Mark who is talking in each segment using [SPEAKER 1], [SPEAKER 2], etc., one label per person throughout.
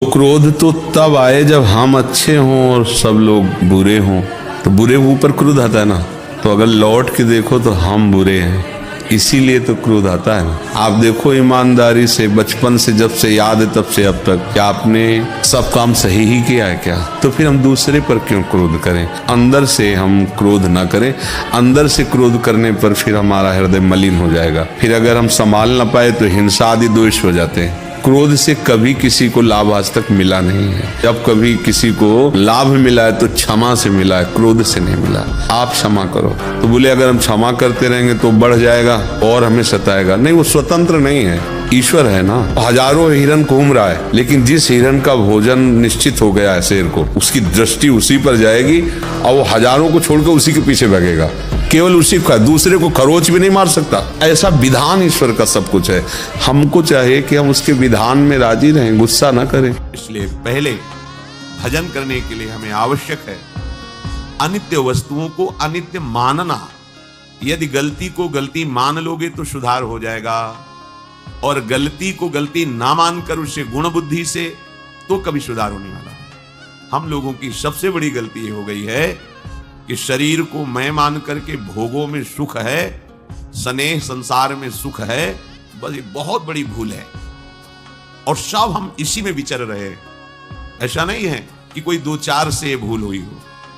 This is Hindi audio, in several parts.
[SPEAKER 1] क्रोध तो तब आए जब हम अच्छे हों और सब लोग बुरे हों, तो बुरे ऊपर क्रोध आता है ना। तो अगर लौट के देखो तो हम बुरे हैं, इसीलिए तो क्रोध आता है ना। आप देखो ईमानदारी से बचपन से जब से याद है तब से अब तक, क्या आपने सब काम सही ही किया है क्या? तो फिर हम दूसरे पर क्यों क्रोध करें? अंदर से हम क्रोध ना करें। अंदर से क्रोध करने पर फिर हमारा हृदय मलिन हो जाएगा। फिर अगर हम संभाल ना पाए तो हिंसा आदि दोष हो जाते हैं। क्रोध से कभी किसी को लाभ आज तक मिला नहीं है। जब कभी किसी को लाभ मिला है तो क्षमा से मिला है, क्रोध से नहीं मिला। आप क्षमा करो। तो बोले अगर हम क्षमा करते रहेंगे तो बढ़ जाएगा और हमें सताएगा। नहीं, वो स्वतंत्र नहीं है, ईश्वर है ना। हजारों हिरन घूम रहा है, लेकिन जिस हिरन का भोजन निश्चित हो गया है शेर को, उसकी दृष्टि उसी पर जाएगी और वो हजारों को छोड़कर उसी के पीछे भागेगा। केवल उसी का, दूसरे को खरोच भी नहीं मार सकता। ऐसा विधान ईश्वर का सब कुछ है। हमको चाहिए कि हम उसके विधान में राजी रहें, गुस्सा ना करें।
[SPEAKER 2] इसलिए पहले भजन करने के लिए हमें आवश्यक है अनित्य वस्तुओं को अनित्य मानना। यदि गलती को गलती मान लोगे तो सुधार हो जाएगा, और गलती को गलती ना मानकर उसे गुण बुद्धि से तो कभी सुधार होने वाला। हम लोगों की सबसे बड़ी गलती ये हो गई है कि शरीर को मैं मान करके भोगों में सुख है, स्नेह संसार में सुख है, बस ये बहुत बड़ी भूल है। और सब हम इसी में विचर रहे हैं। ऐसा नहीं है कि कोई दो चार से भूल हुई हो।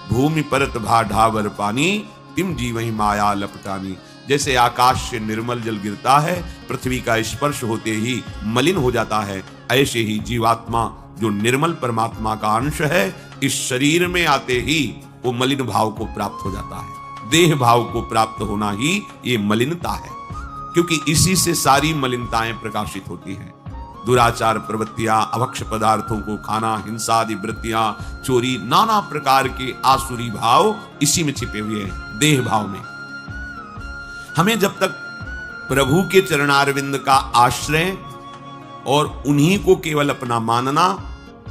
[SPEAKER 2] भूमि परत भा ढावर पानी, तिम जीवहि माया लपटानी। जैसे आकाश से निर्मल जल गिरता है, पृथ्वी का स्पर्श होते ही मलिन हो जाता है, ऐसे ही जीवात्मा जो निर्मल परमात्मा का अंश है, इस शरीर में आते ही वो मलिन भाव को प्राप्त हो जाता है। देह भाव को प्राप्त होना ही ये मलिनता है, क्योंकि इसी से सारी मलिनताएं प्रकाशित होती हैं। दुराचार प्रवृत्तियां, अभक्ष पदार्थों को खाना, हिंसा आदि वृत्तियां, चोरी, नाना प्रकार के आसुरी भाव इसी में छिपे हुए हैं, देह भाव में। हमें जब तक प्रभु के चरणारविंद का आश्रय और उन्हीं को केवल अपना मानना,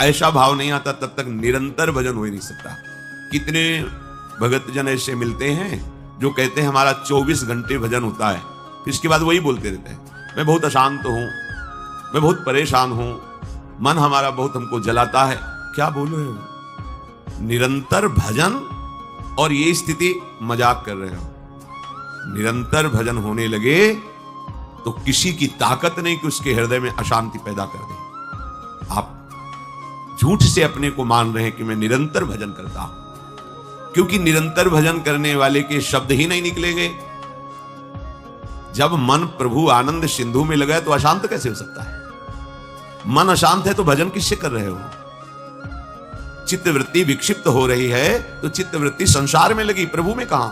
[SPEAKER 2] ऐसा भाव नहीं आता, तब तक निरंतर भजन हो ही नहीं सकता। कितने भगत जन ऐसे मिलते हैं जो कहते हैं हमारा 24 घंटे भजन होता है, फिर इसके बाद वही बोलते रहते हैं, मैं बहुत अशांत हूं, मैं बहुत परेशान हूं, मन हमारा बहुत हमको जलाता है। क्या बोलो है? निरंतर भजन और ये स्थिति मजाक कर रहे हो। निरंतर भजन होने लगे तो किसी की ताकत नहीं कि उसके हृदय में अशांति पैदा कर दे। आप झूठ से अपने को मान रहे हैं कि मैं निरंतर भजन करता हूं, क्योंकि निरंतर भजन करने वाले के शब्द ही नहीं निकलेंगे। जब मन प्रभु आनंद सिंधु में लगा है तो अशांत कैसे हो सकता है? मन अशांत है तो भजन किससे कर रहे हो? चित्तवृत्ति विक्षिप्त हो रही है तो चित्तवृत्ति संसार में लगी, प्रभु में कहां?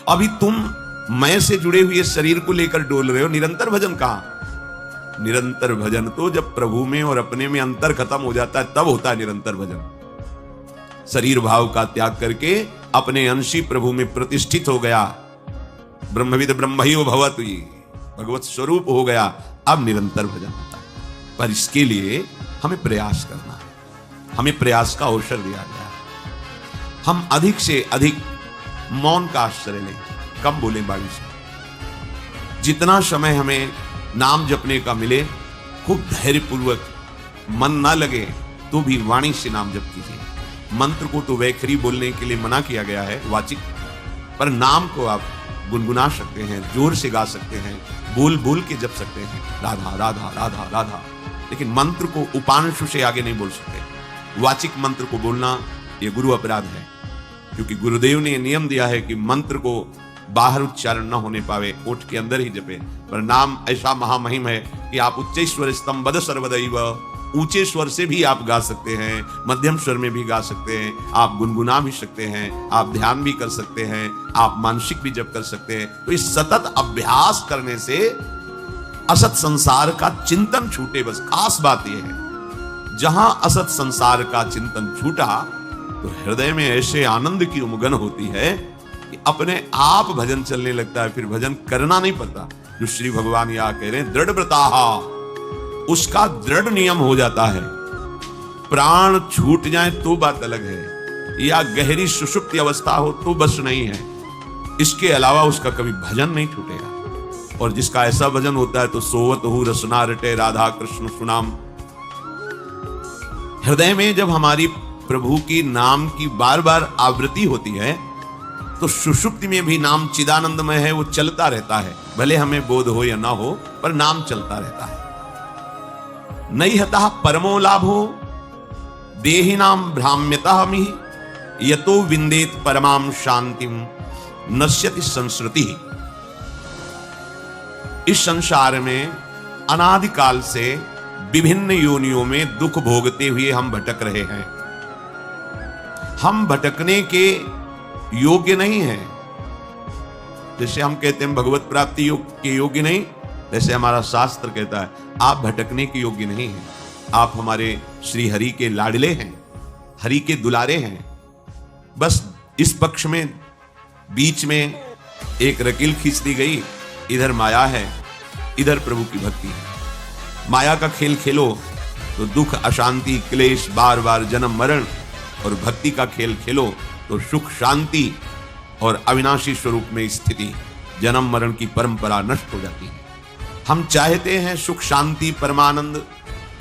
[SPEAKER 2] अभी तुम मैं से जुड़े हुए शरीर को लेकर डोल रहे हो, निरंतर भजन कहां? निरंतर भजन तो जब प्रभु में और अपने में अंतर खत्म हो जाता है तब होता है निरंतर भजन। शरीर भाव का त्याग करके अपने अंशी प्रभु में प्रतिष्ठित हो गया, ब्रह्मविद ब्रह्मैव भवतु, भगवत स्वरूप हो गया, अब निरंतर भजन होता है। पर इसके लिए हमें प्रयास करना है, हमें प्रयास का अवसर दिया गया है। हम अधिक से अधिक मौन का आश्रय लें, कम बोलें वाणी से। जितना समय हमें नाम जपने का मिले, खूब धैर्यपूर्वक, मन ना लगे तो भी वाणी से नाम जप कीजिए। मंत्र को तो वैखरी बोलने के लिए मना किया गया है, वाचिक, पर नाम को आप गुनगुना सकते हैं, जोर से गा सकते हैं, बोल बोल के जप सकते हैं, राधा राधा राधा राधा। लेकिन मंत्र को उपांशु से आगे नहीं बोल सकते। वाचिक मंत्र को बोलना ये गुरु अपराध है, क्योंकि गुरुदेव ने नियम दिया है कि मंत्र को बाहर उच्चारण न होने पावे, ओठ के अंदर ही जपे। पर नाम ऐसा महामहिम है कि आप उच्च स्वर स्तंभद सर्वदैव, ऊंचे स्वर से भी आप गा सकते हैं, मध्यम स्वर में भी गा सकते हैं, आप गुनगुना भी सकते हैं, आप ध्यान भी कर सकते हैं, आप मानसिक भी जप कर सकते हैं। तो इस सतत अभ्यास करने से असत संसार का चिंतन छूटे। बस खास बात यह है, जहां असत संसार का चिंतन छूटा तो हृदय में ऐसे आनंद की उमगन होती है कि अपने आप भजन चलने लगता है, फिर भजन करना नहीं पड़ता। जो श्री भगवान यहां कह रहे हैं, दृढ़ व्रताहा, उसका दृढ़ नियम हो जाता है। प्राण छूट जाए तो बात अलग है, या गहरी सुषुप्ति अवस्था हो तो बस नहीं है, इसके अलावा उसका कभी भजन नहीं छूटेगा। और जिसका ऐसा भजन होता है तो सोवत हूं रसना रटे राधा कृष्ण सुनाम, हृदय में जब हमारी प्रभु की नाम की बार बार आवृत्ति होती है तो सुषुप्ति में भी नाम चिदानंदमय है, वो चलता रहता है, भले हमें बोध हो या ना हो, पर नाम चलता रहता है। नैहतः परमो लाभो देहिनाम भ्राम्यतः मिहि यतो विंदेत परमाम शांतिम नश्यति संस्कृति। इस संसार में अनादिकाल से विभिन्न योनियों में दुख भोगते हुए हम भटक रहे हैं। हम भटकने के योग्य नहीं हैं। जैसे हम कहते हैं भगवत प्राप्ति के योग्य नहीं, जैसे हमारा शास्त्र कहता है आप भटकने के योग्य नहीं हैं। आप हमारे श्री हरि के लाडले हैं, हरि के दुलारे हैं। बस इस पक्ष में बीच में एक रकील खींच दी गई, इधर माया है, इधर प्रभु की भक्ति है। माया का खेल खेलो तो दुख, अशांति, क्लेश, बार बार जन्म मरण, और भक्ति का खेल खेलो तो सुख, शांति और अविनाशी स्वरूप में स्थिति, जन्म मरण की परंपरा नष्ट हो जाती है। हम चाहते हैं सुख, शांति, परमानंद,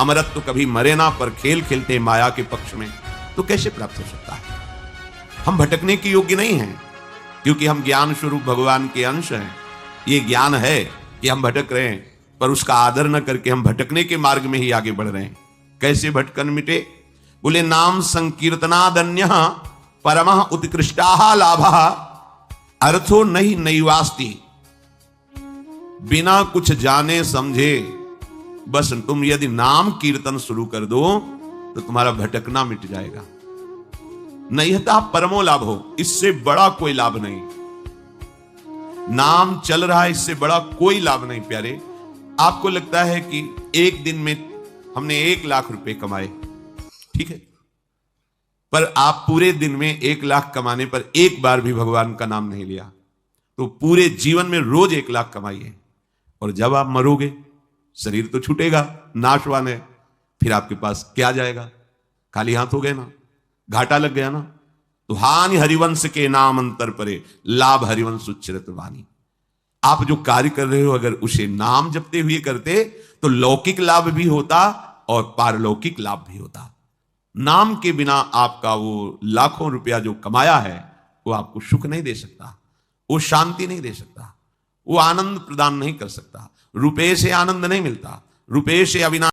[SPEAKER 2] अमरत्व, कभी मरे ना, पर खेल खेलते हैं माया के पक्ष में, तो कैसे प्राप्त हो सकता है? हम भटकने के योग्य नहीं हैं, क्योंकि हम ज्ञान स्वरूप भगवान के अंश हैं। ये ज्ञान है कि हम भटक रहे हैं, पर उसका आदर न करके हम भटकने के मार्ग में ही आगे बढ़ रहे हैं। कैसे भटकन मिटे? बोले नाम संकीर्तनादन्य परमः उत्कृष्टाः लाभः अर्थो नहीं नैवास्ति। बिना कुछ जाने समझे बस तुम यदि नाम कीर्तन शुरू कर दो तो तुम्हारा भटकना मिट जाएगा। नैहता परमो लाभ हो, इससे बड़ा कोई लाभ नहीं। नाम चल रहा है, इससे बड़ा कोई लाभ नहीं। प्यारे, आपको लगता है कि एक दिन में हमने 1 लाख रुपए कमाए, ठीक है, पर आप पूरे दिन में 1 लाख कमाने पर एक बार भी भगवान का नाम नहीं लिया, तो पूरे जीवन में रोज 1 लाख कमाइए, और जब आप मरोगे शरीर तो छूटेगा, नाशवान है, फिर आपके पास क्या जाएगा? खाली हाथ हो गए ना, घाटा लग गया ना। तो हानि हरिवंश के नाम अंतर परे, लाभ हरिवंश उच्चरत वाणी। आप जो कार्य कर रहे हो अगर उसे नाम जपते हुए करते तो लौकिक लाभ भी होता और पारलौकिक लाभ भी होता। नाम के बिना आपका वो लाखों रुपया जो कमाया है वो आपको सुख नहीं दे सकता, वो शांति नहीं दे सकता, वो आनंद प्रदान नहीं कर सकता। रुपये से आनंद नहीं मिलता, रुपये से अविनाश